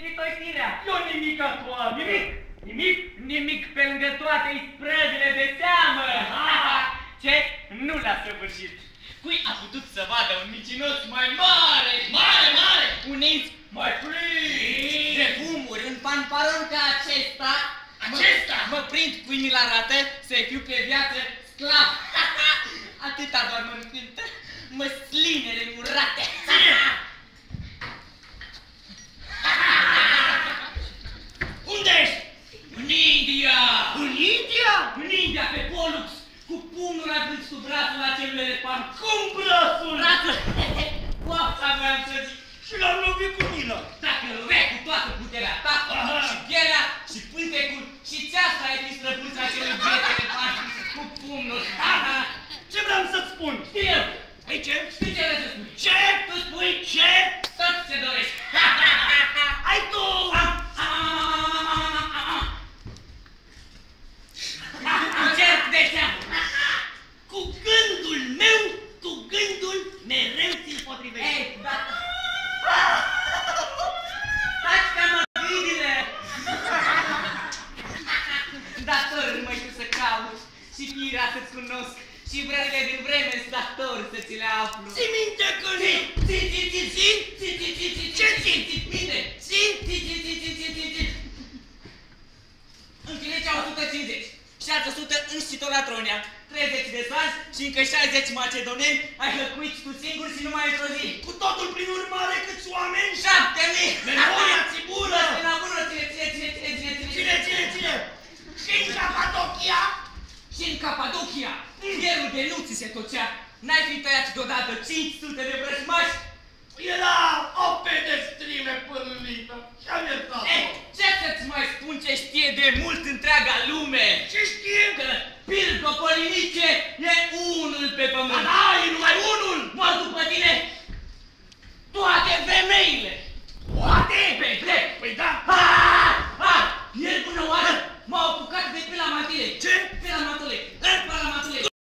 ispitoșirea. Eu nimica toată. Nimic? Nimic? Nimic pe lângă toate isprăvile de seamă. Ce? Nu l-a săvârșit. Cui a putut să vadă un micinos mai mare? Mare, mare! Un inț mai plin de fumuri, un panparon ca acesta. Acesta? Mă prind cui mi-l arată să fiu pe viață sclav. Atâta doar mă încântă. Măslinele murate. Unde ești? În India! În India? În India, pe Polux, cu pumnul adânc sub brațul la celulele pan. Cum brațul? Brațul! Coapsa voiam să zic. Și l-am lovit cu milă. Dacă loveai cu toată puterea ta, Aha. și pielea, și pântecul, și țeasta ai fi străpunța acelui bietele pan cu pumnul. Ce vreau să-ți spun? Știu eu! Ei, ce? Știi ce vrei să spui? Ce? Tu spui Ce? tot ce dorești. Ai tu! Încerc de seamă. Cu gândul meu, cu gândul mereu ți-l potrivești. Ei, da. Taci ca măgâidile. Dator măi tu să caut și firea să-ți cunosc și vremile din vreme-s dator să ți le aflu. Ții minte că nu... Ce ții? Minte. Închile cea 150. Și altă 100 în Citolatronia, 30 de slanzi și încă 60 macedoneni, ai hăcuit tu singur și numai într-o zi. Cu totul prin urmare câți oameni? 7.000! Memoria-ți bună! La bună, ține! Și în Capadocia? Și în Capadocia, fierul de nu ți se tocea. N-ai fi tăiat deodată 500 de vrăjmași? Era o pedestrime pârlită și am iertat-o. Ce să-ți mai spun ce știe de mult întreaga lume?